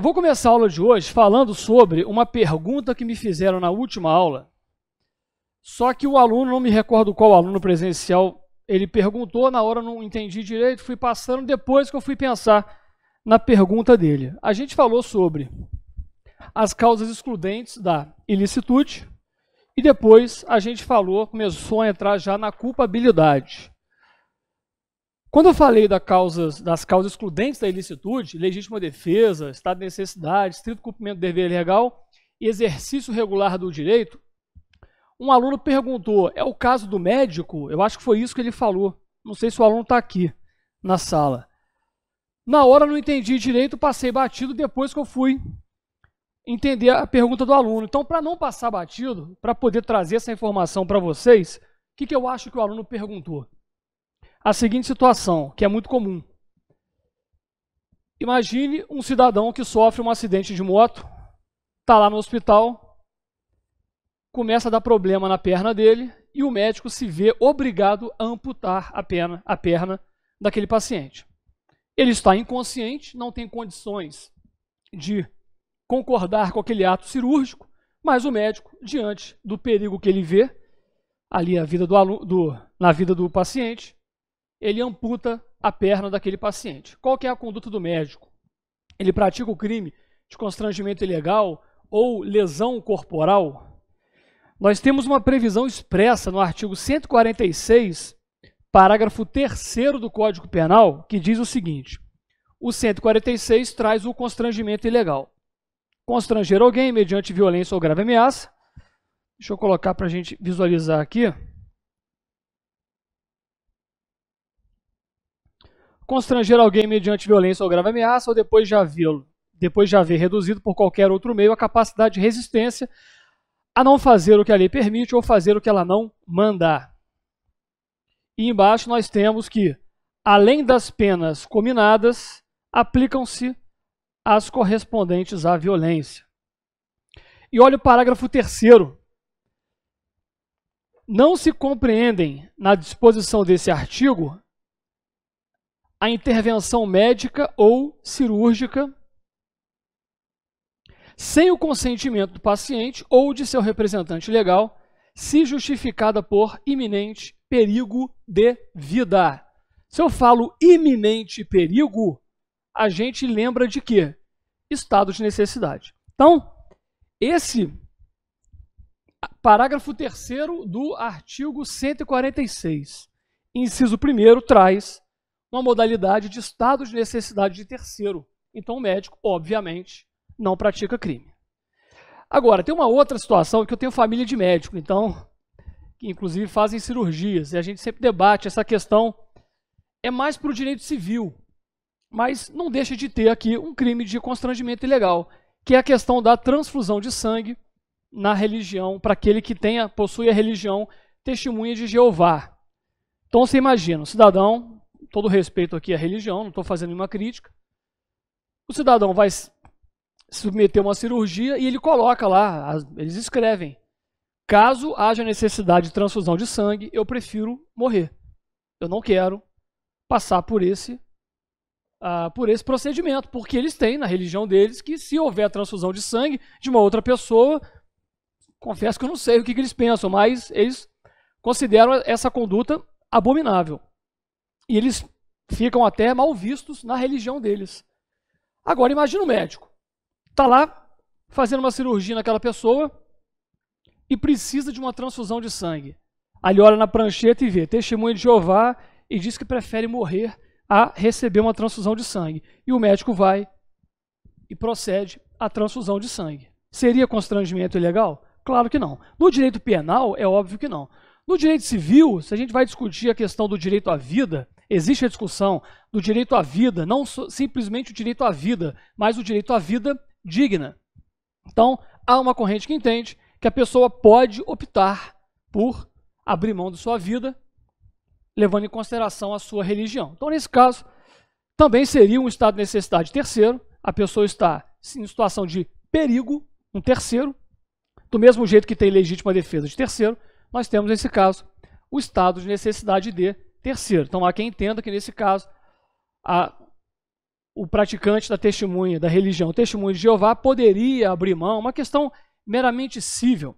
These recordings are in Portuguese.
Vou começar a aula de hoje falando sobre uma pergunta que me fizeram na última aula, só que o aluno, não me recordo qual aluno presencial, ele perguntou, na hora eu não entendi direito, fui passando, depois que eu fui pensar na pergunta dele. A gente falou sobre as causas excludentes da ilicitude e depois a gente começou a entrar já na culpabilidade. Quando eu falei das causas excludentes da ilicitude, legítima defesa, estado de necessidade, estrito cumprimento do dever legal e exercício regular do direito, um aluno perguntou, é o caso do médico? Eu acho que foi isso que ele falou. Não sei se o aluno está aqui na sala. Na hora eu não entendi direito, passei batido depois que eu fui entender a pergunta do aluno. Então, para não passar batido, para poder trazer essa informação para vocês, o que eu acho que o aluno perguntou? A seguinte situação, que é muito comum. Imagine um cidadão que sofre um acidente de moto, está lá no hospital, começa a dar problema na perna dele e o médico se vê obrigado a amputar a perna daquele paciente. Ele está inconsciente, não tem condições de concordar com aquele ato cirúrgico, mas o médico, diante do perigo que ele vê, ali na vida do paciente, ele amputa a perna daquele paciente. Qual que é a conduta do médico? Ele pratica o crime de constrangimento ilegal ou lesão corporal? Nós temos uma previsão expressa no artigo 146, parágrafo 3º do Código Penal, que diz o seguinte: o 146 traz o constrangimento ilegal. Constranger alguém mediante violência ou grave ameaça. Deixa eu colocar para a gente visualizar aqui. Constranger alguém mediante violência ou grave ameaça, ou depois de haver reduzido por qualquer outro meio a capacidade de resistência a não fazer o que a lei permite ou fazer o que ela não mandar. E embaixo nós temos que, além das penas cominadas, aplicam-se as correspondentes à violência. E olha o parágrafo 3º. Não se compreendem, na disposição desse artigo, a intervenção médica ou cirúrgica sem o consentimento do paciente ou de seu representante legal, se justificada por iminente perigo de vida. Se eu falo iminente perigo, a gente lembra de quê? Estado de necessidade. Então, esse parágrafo 3º do artigo 146, inciso 1º, traz uma modalidade de estado de necessidade de terceiro. Então, o médico, obviamente, não pratica crime. Agora, tem uma outra situação que eu tenho família de médico, então, que inclusive fazem cirurgias, e a gente sempre debate essa questão, é mais para o direito civil, mas não deixa de ter aqui um crime de constrangimento ilegal, que é a questão da transfusão de sangue na religião, para aquele que possui a religião Testemunha de Jeová. Então, você imagina, um cidadão, todo respeito aqui à religião, não estou fazendo nenhuma crítica, o cidadão vai submeter uma cirurgia e ele coloca lá, eles escrevem, caso haja necessidade de transfusão de sangue, eu prefiro morrer. Eu não quero passar por esse procedimento, porque eles têm na religião deles que se houver transfusão de sangue de uma outra pessoa, confesso que eu não sei o que eles pensam, mas eles consideram essa conduta abominável. E eles ficam até mal vistos na religião deles. Agora, imagina o médico. Está lá fazendo uma cirurgia naquela pessoa e precisa de uma transfusão de sangue. Aí ele olha na prancheta e vê Testemunha de Jeová e diz que prefere morrer a receber uma transfusão de sangue. E o médico vai e procede à transfusão de sangue. Seria constrangimento ilegal? Claro que não. No direito penal, é óbvio que não. No direito civil, se a gente vai discutir a questão do direito à vida, existe a discussão do direito à vida, não simplesmente o direito à vida, mas o direito à vida digna. Então, há uma corrente que entende que a pessoa pode optar por abrir mão de sua vida, levando em consideração a sua religião. Então, nesse caso, também seria um estado de necessidade terceiro, a pessoa está em situação de perigo, um terceiro, do mesmo jeito que tem legítima defesa de terceiro, nós temos, nesse caso, o estado de necessidade de terceiro. Então, há quem entenda que, nesse caso, o praticante da testemunha, da religião, testemunha de Jeová, poderia abrir mão, uma questão meramente cível.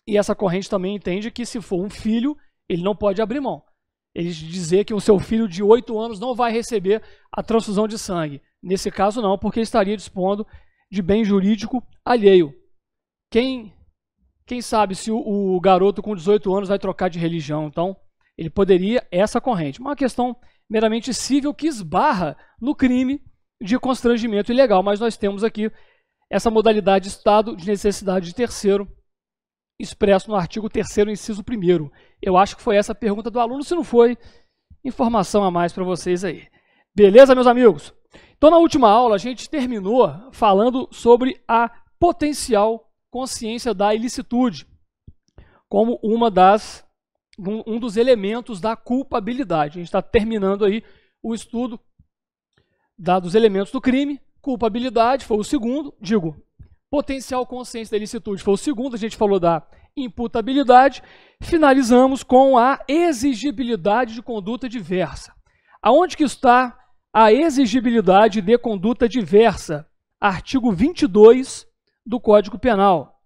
E essa corrente também entende que se for um filho, ele não pode abrir mão. Eles dizer que o seu filho de 8 anos não vai receber a transfusão de sangue. Nesse caso não, porque ele estaria dispondo de bem jurídico alheio. Quem sabe se o garoto com 18 anos vai trocar de religião? Então, ele poderia essa corrente. Uma questão meramente cível que esbarra no crime de constrangimento ilegal. Mas nós temos aqui essa modalidade de estado de necessidade de terceiro, expresso no artigo 3º, inciso 1º. Eu acho que foi essa a pergunta do aluno. Se não foi, informação a mais para vocês aí. Beleza, meus amigos? Então, na última aula, a gente terminou falando sobre a potencial consciência da ilicitude, como um dos elementos da culpabilidade. A gente está terminando aí o estudo dos elementos do crime. Culpabilidade foi o segundo, potencial consciência da ilicitude foi o segundo, a gente falou da imputabilidade. Finalizamos com a exigibilidade de conduta diversa. Aonde que está a exigibilidade de conduta diversa? Artigo 22 do Código Penal.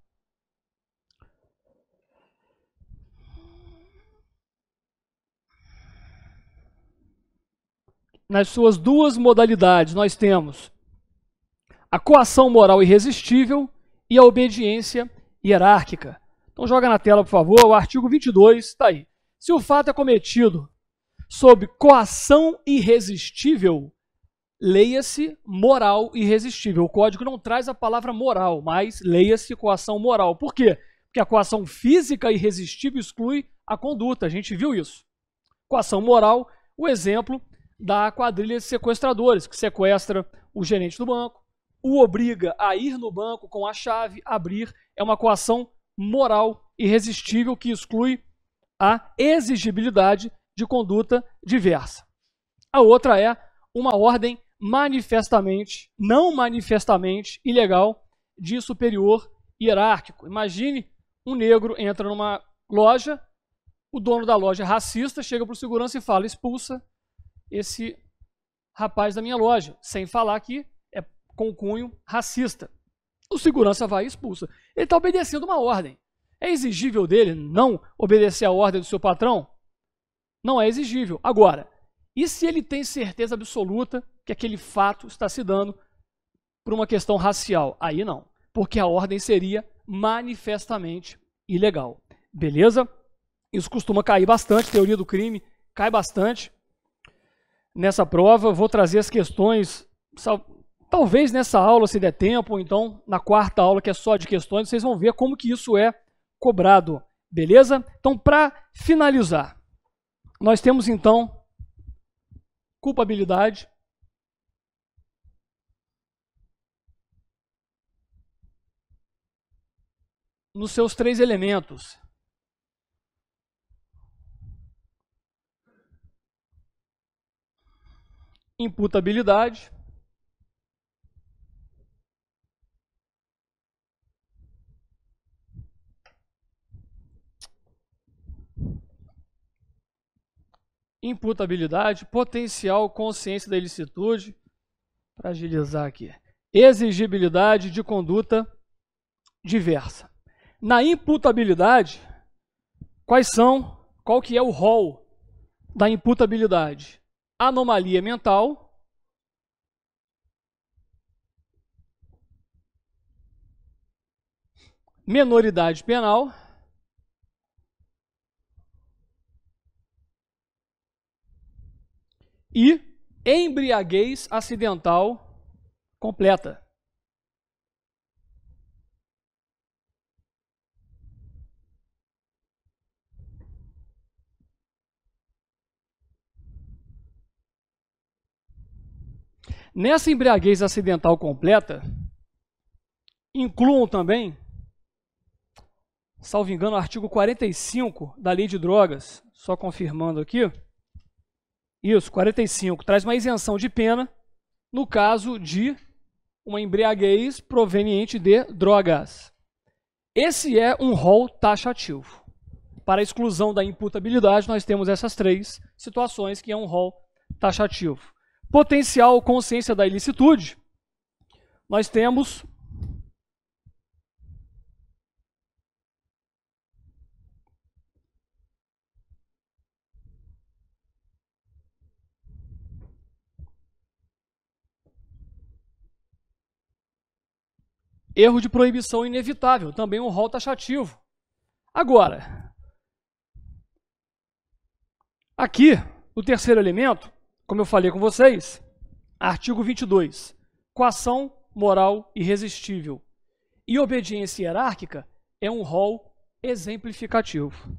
Nas suas duas modalidades, nós temos a coação moral irresistível e a obediência hierárquica. Então joga na tela, por favor, o artigo 22 está aí. Se o fato é cometido sob coação irresistível, leia-se moral irresistível. O código não traz a palavra moral, mas leia-se coação moral. Por quê? Porque a coação física irresistível exclui a conduta. A gente viu isso. Coação moral, o exemplo da quadrilha de sequestradores, que sequestra o gerente do banco, o obriga a ir no banco com a chave, abrir. É uma coação moral irresistível que exclui a exigibilidade de conduta diversa. A outra é uma ordem não manifestamente ilegal de superior hierárquico. Imagine um negro entra numa loja, o dono da loja é racista, chega para o segurança e fala: expulsa esse rapaz da minha loja, sem falar que é com cunho racista. O segurança vai e expulsa. Ele está obedecendo uma ordem. É exigível dele não obedecer a ordem do seu patrão? Não é exigível. Agora, e se ele tem certeza absoluta que aquele fato está se dando por uma questão racial? Aí não, porque a ordem seria manifestamente ilegal. Beleza? Isso costuma cair bastante, teoria do crime cai bastante nessa prova. Vou trazer as questões, talvez nessa aula, se der tempo, ou então na quarta aula, que é só de questões, vocês vão ver como que isso é cobrado. Beleza? Então, para finalizar, nós temos então culpabilidade, nos seus 3 elementos. Imputabilidade, potencial consciência da ilicitude, para agilizar aqui, exigibilidade de conduta diversa. Na imputabilidade, qual que é o rol da imputabilidade? Anomalia mental, menoridade penal, e embriaguez acidental completa. Nessa embriaguez acidental completa, incluam também, salvo engano, o artigo 45 da Lei de Drogas, só confirmando aqui. Isso, 45, traz uma isenção de pena no caso de uma embriaguez proveniente de drogas. Esse é um rol taxativo. Para a exclusão da imputabilidade, nós temos essas 3 situações que é um rol taxativo. Potencial consciência da ilicitude, nós temos erro de proibição inevitável, também um rol taxativo. Agora, aqui, o terceiro elemento, como eu falei com vocês, artigo 22, coação moral irresistível e obediência hierárquica é um rol exemplificativo.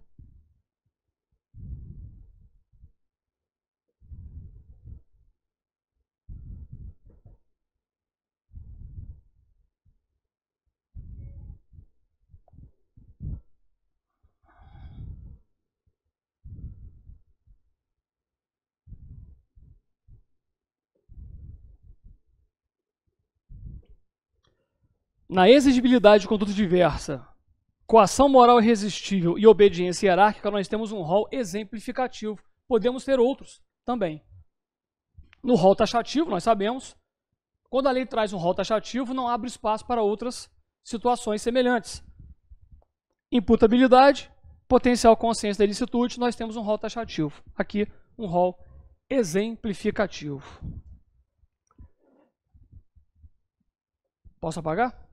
Na exigibilidade de conduta diversa, coação moral irresistível e obediência hierárquica, nós temos um rol exemplificativo. Podemos ter outros também. No rol taxativo, nós sabemos, quando a lei traz um rol taxativo, não abre espaço para outras situações semelhantes. Imputabilidade, potencial consciência da ilicitude, nós temos um rol taxativo. Aqui, um rol exemplificativo. Posso apagar?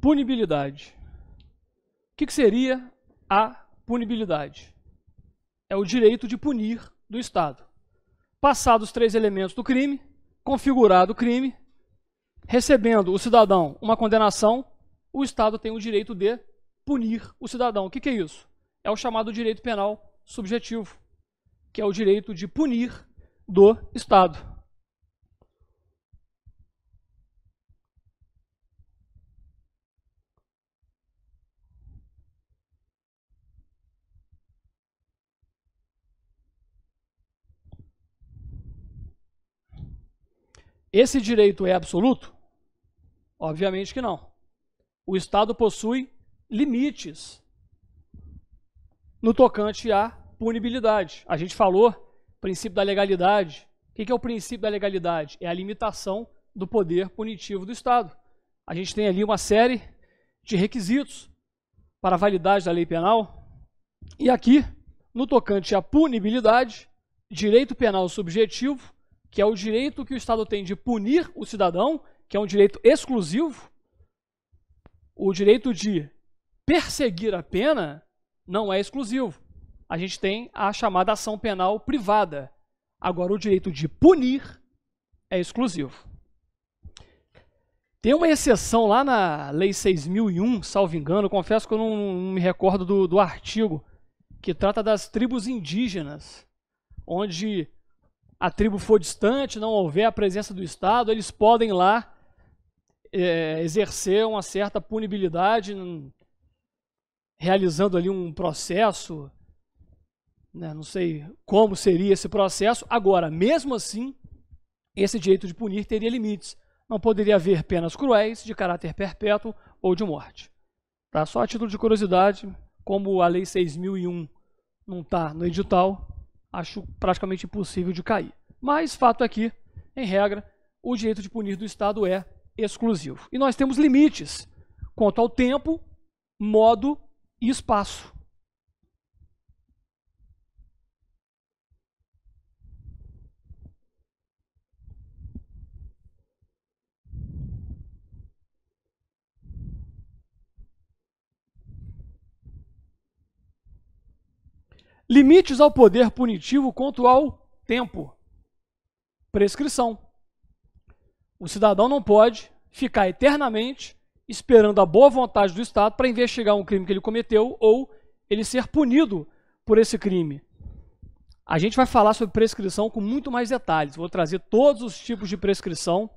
Punibilidade. O que seria a punibilidade? É o direito de punir do Estado. Passados os 3 elementos do crime, configurado o crime, recebendo o cidadão uma condenação, o Estado tem o direito de punir o cidadão. O que é isso? É o chamado direito penal subjetivo, que é o direito de punir do Estado. Esse direito é absoluto? Obviamente que não. O Estado possui limites no tocante à punibilidade. A gente falou princípio da legalidade. O que é o princípio da legalidade? É a limitação do poder punitivo do Estado. A gente tem ali uma série de requisitos para a validade da lei penal. E aqui, no tocante à punibilidade, direito penal subjetivo, que é o direito que o Estado tem de punir o cidadão, que é um direito exclusivo. O direito de perseguir a pena não é exclusivo. A gente tem a chamada ação penal privada. Agora, o direito de punir é exclusivo. Tem uma exceção lá na Lei 6.001, salvo engano, confesso que eu não me recordo do artigo, que trata das tribos indígenas, onde a tribo for distante, não houver a presença do Estado, eles podem lá exercer uma certa punibilidade, realizando ali um processo, né, não sei como seria esse processo. Agora, mesmo assim, esse direito de punir teria limites. Não poderia haver penas cruéis, de caráter perpétuo ou de morte. Tá? Só a título de curiosidade, como a Lei 6.001 não está no edital, acho praticamente impossível de cair. Mas, fato é que, em regra, o direito de punir do Estado é exclusivo. E nós temos limites quanto ao tempo, modo e espaço. Limites ao poder punitivo quanto ao tempo. Prescrição. O cidadão não pode ficar eternamente esperando a boa vontade do Estado para investigar um crime que ele cometeu ou ele ser punido por esse crime. A gente vai falar sobre prescrição com muito mais detalhes. Vou trazer todos os tipos de prescrição,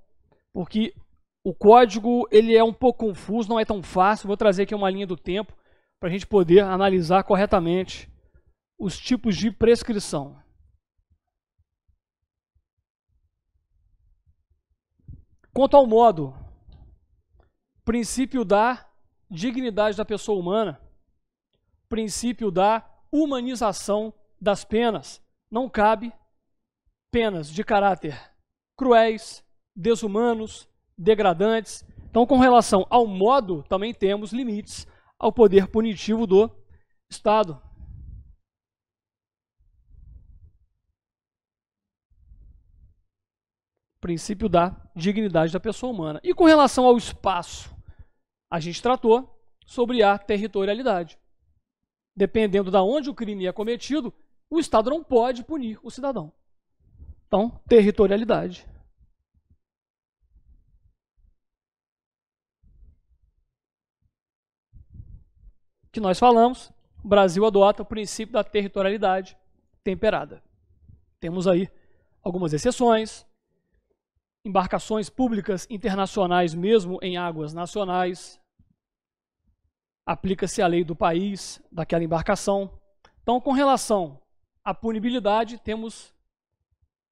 porque o código ele é um pouco confuso, não é tão fácil. Vou trazer aqui uma linha do tempo para a gente poder analisar corretamente os tipos de prescrição. Quanto ao modo, princípio da dignidade da pessoa humana, princípio da humanização das penas. Não cabe penas de caráter cruéis, desumanos, degradantes. Então, com relação ao modo, também temos limites ao poder punitivo do Estado. Princípio da dignidade da pessoa humana. E com relação ao espaço, a gente tratou sobre a territorialidade. Dependendo de onde o crime é cometido, o Estado não pode punir o cidadão. Então, territorialidade. Que nós falamos, o Brasil adota o princípio da territorialidade temperada. Temos aí algumas exceções, embarcações públicas internacionais mesmo em águas nacionais, aplica-se a lei do país, daquela embarcação. Então, com relação à punibilidade, temos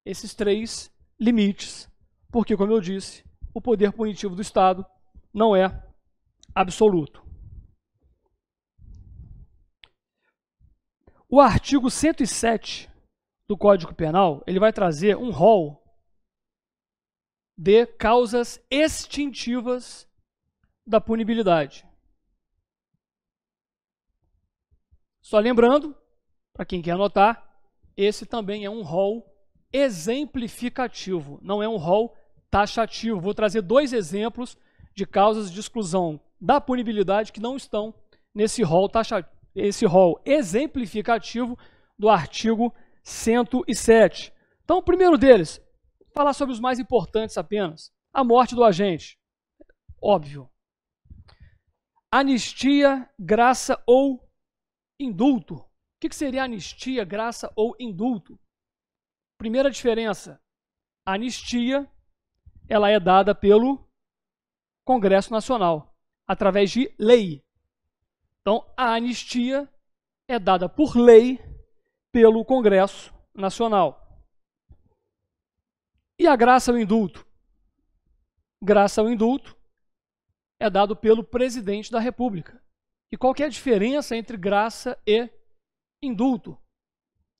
esses 3 limites, porque, como eu disse, o poder punitivo do Estado não é absoluto. O artigo 107 do Código Penal, ele vai trazer um rol de causas extintivas da punibilidade. Só lembrando, para quem quer anotar, esse também é um rol exemplificativo, não é um rol taxativo. Vou trazer 2 exemplos de causas de exclusão da punibilidade que não estão nesse rol taxativo, esse rol exemplificativo do artigo 107. Então, o primeiro deles, falar sobre os mais importantes apenas. A morte do agente, óbvio. Anistia, graça ou indulto. O que seria anistia, graça ou indulto? Primeira diferença, a anistia ela é dada pelo Congresso Nacional, através de lei. Então, a anistia é dada por lei pelo Congresso Nacional. E a graça ou indulto? Graça ou indulto é dado pelo presidente da República. E qual que é a diferença entre graça e indulto?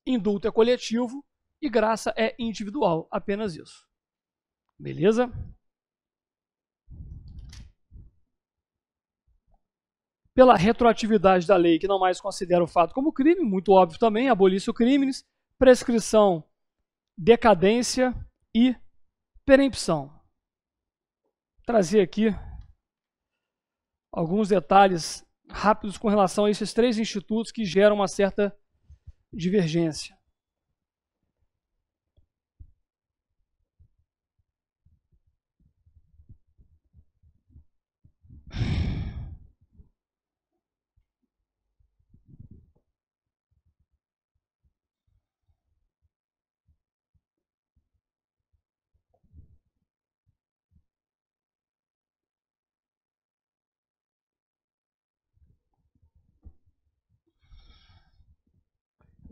Indulto é coletivo e graça é individual, apenas isso. Beleza? Pela retroatividade da lei, que não mais considera o fato como crime, muito óbvio também, abolício crimes, prescrição, decadência e perempção. Trazer aqui alguns detalhes rápidos com relação a esses 3 institutos que geram uma certa divergência.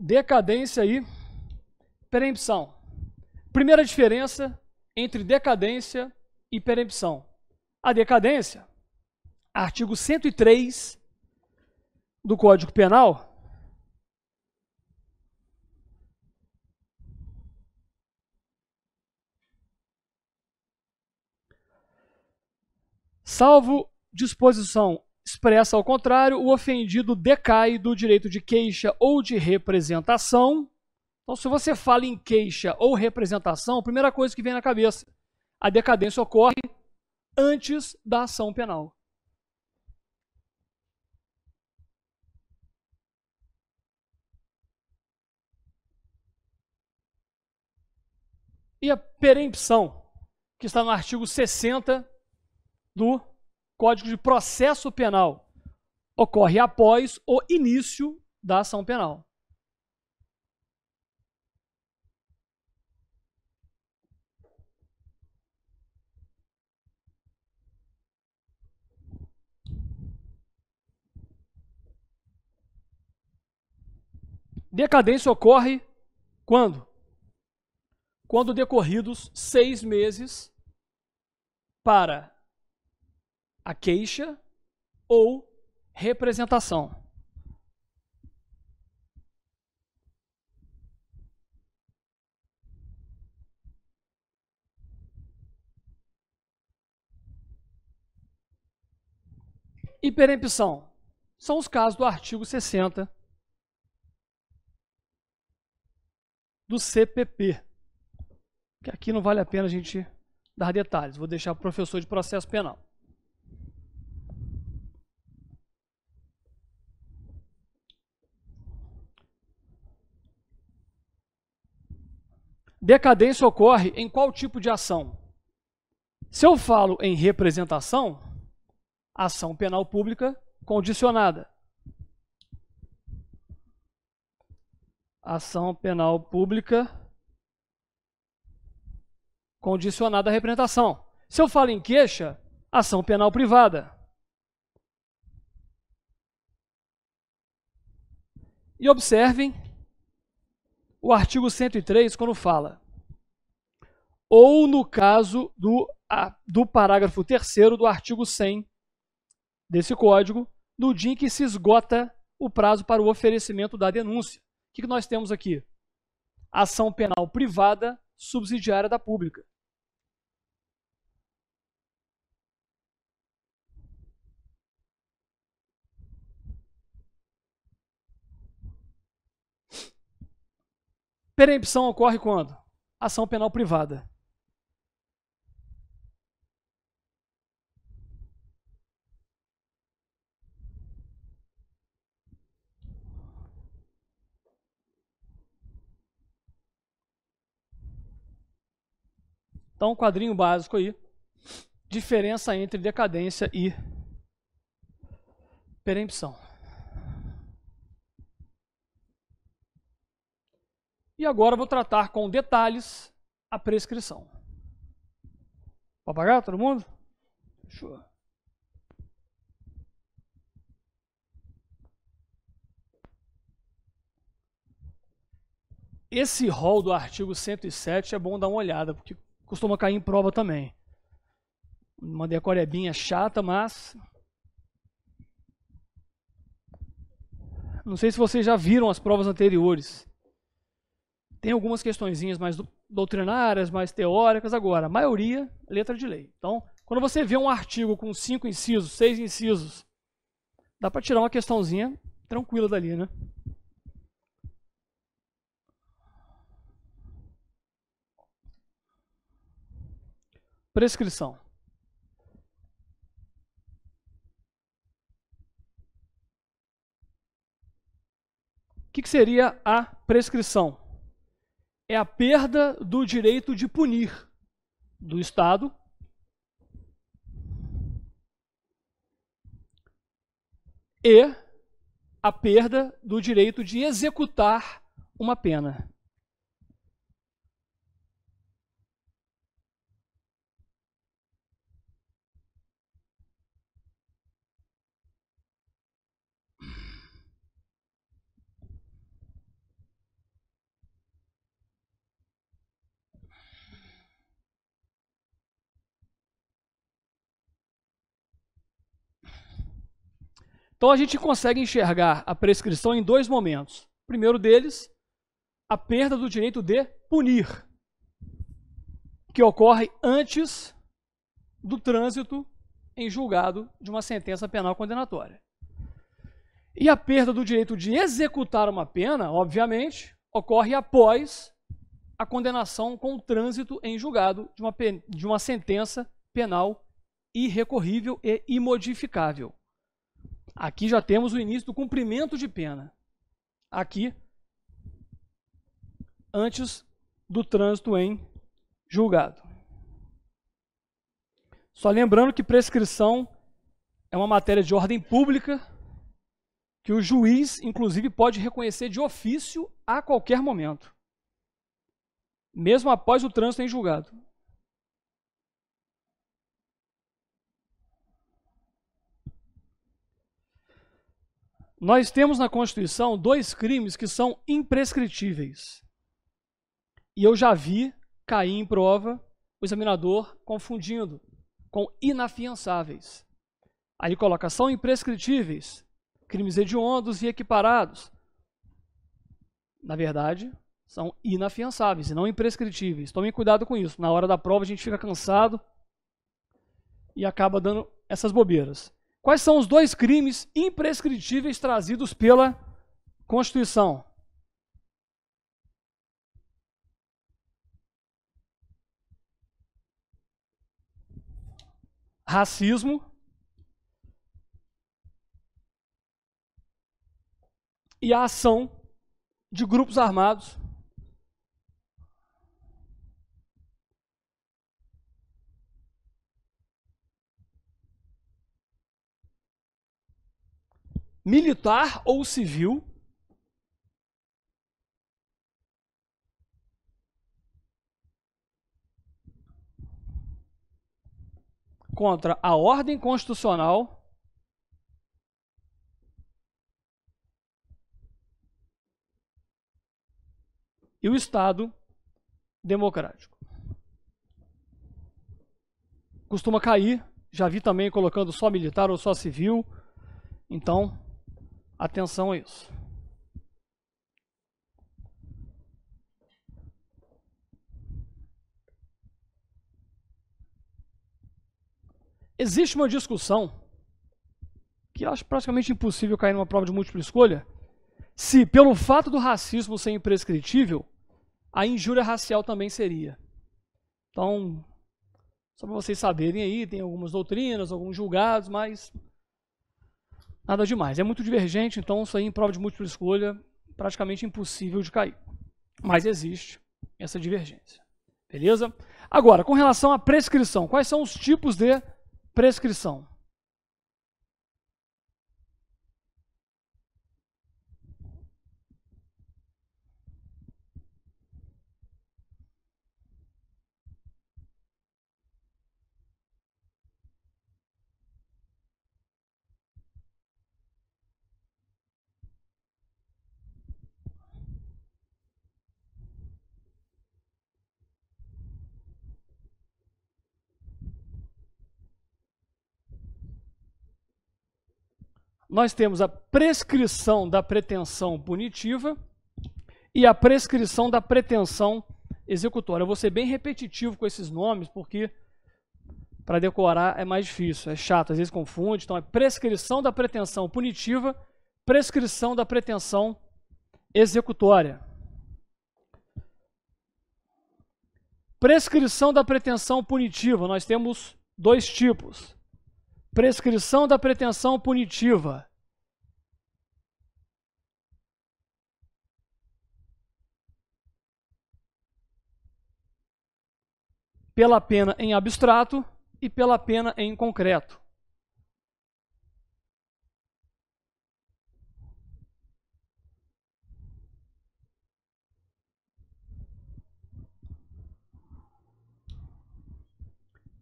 Decadência e perempção. Primeira diferença entre decadência e perempção. A decadência, artigo 103 do Código Penal, salvo disposição expressa ao contrário, o ofendido decai do direito de queixa ou de representação. Então, se você fala em queixa ou representação, a primeira coisa que vem na cabeça, a decadência ocorre antes da ação penal. E a perempção, que está no artigo 60 do Código de Processo Penal, ocorre após o início da ação penal. Decadência ocorre quando? Quando decorridos 6 meses para a queixa ou representação. Hiperempção são os casos do artigo 60 do CPP, que aqui não vale a pena a gente dar detalhes, vou deixar para o professor de processo penal. Decadência ocorre em qual tipo de ação? Se eu falo em representação, ação penal pública condicionada. Ação penal pública condicionada à representação. Se eu falo em queixa, ação penal privada. E observem o artigo 103 quando fala ou no caso do parágrafo 3º do artigo 100 desse código, no dia em que se esgota o prazo para o oferecimento da denúncia. O que nós temos aqui? Ação penal privada subsidiária da pública. Perempção ocorre quando? Ação penal privada. Então, um quadrinho básico aí. Diferença entre decadência e perempção. E agora eu vou tratar com detalhes a prescrição. Pode pagar todo mundo? Fechou. Esse rol do artigo 107 é bom dar uma olhada, porque costuma cair em prova também. Uma decorebinha chata, mas... não sei se vocês já viram as provas anteriores. Tem algumas questõezinhas mais doutrinárias, mais teóricas. Agora, a maioria, letra de lei. Então, quando você vê um artigo com 5 incisos, 6 incisos, dá para tirar uma questãozinha tranquila dali, né? Prescrição. O que seria a prescrição? É a perda do direito de punir do Estado e a perda do direito de executar uma pena. Então a gente consegue enxergar a prescrição em 2 momentos. O primeiro deles, a perda do direito de punir, que ocorre antes do trânsito em julgado de uma sentença penal condenatória. E a perda do direito de executar uma pena, obviamente, ocorre após a condenação com o trânsito em julgado de uma sentença penal irrecorrível e imodificável. Aqui já temos o início do cumprimento de pena. Aqui, antes do trânsito em julgado. Só lembrando que prescrição é uma matéria de ordem pública que o juiz, inclusive, pode reconhecer de ofício a qualquer momento, mesmo após o trânsito em julgado. Nós temos na Constituição 2 crimes que são imprescritíveis. E eu já vi cair em prova o examinador confundindo com inafiançáveis. Aí coloca, são imprescritíveis, crimes hediondos e equiparados. Na verdade, são inafiançáveis e não imprescritíveis. Tomem cuidado com isso. Na hora da prova a gente fica cansado e acaba dando essas bobeiras. Quais são os 2 crimes imprescritíveis trazidos pela Constituição? Racismo e a ação de grupos armados militar ou civil contra a ordem constitucional e o Estado democrático. Costuma cair, já vi também colocando só militar ou só civil, então atenção a isso. Existe uma discussão que eu acho praticamente impossível cair numa prova de múltipla escolha, se pelo fato do racismo ser imprescritível, a injúria racial também seria. Então, só para vocês saberem aí, tem algumas doutrinas, alguns julgados, mas nada demais. É muito divergente, então isso aí em prova de múltipla escolha praticamente impossível de cair. Mas existe essa divergência. Beleza? Agora, com relação à prescrição, quais são os tipos de prescrição? Nós temos a prescrição da pretensão punitiva e a prescrição da pretensão executória. Eu vou ser bem repetitivo com esses nomes, porque para decorar é mais difícil, é chato, às vezes confunde. Então é prescrição da pretensão punitiva, prescrição da pretensão executória. Prescrição da pretensão punitiva, nós temos 2 tipos. Prescrição da pretensão punitiva. Pela pena em abstrato e pela pena em concreto.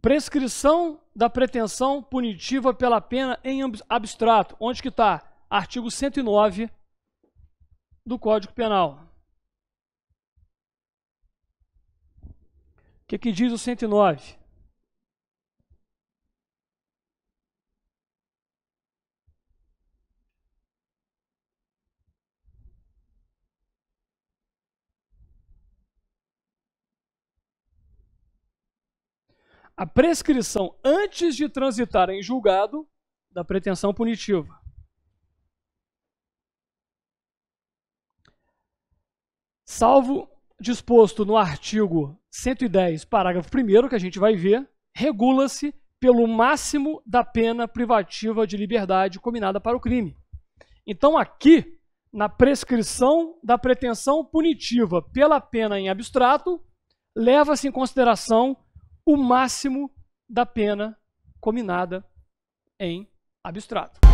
Prescrição da pretensão punitiva pela pena em abstrato. Onde que está? Artigo 109 do Código Penal. O que diz o 109? A prescrição antes de transitar em julgado da pretensão punitiva. Salvo disposto no artigo 110, parágrafo 1º, que a gente vai ver, regula-se pelo máximo da pena privativa de liberdade combinada para o crime. Então aqui, na prescrição da pretensão punitiva pela pena em abstrato, leva-se em consideração o máximo da pena combinada em abstrato.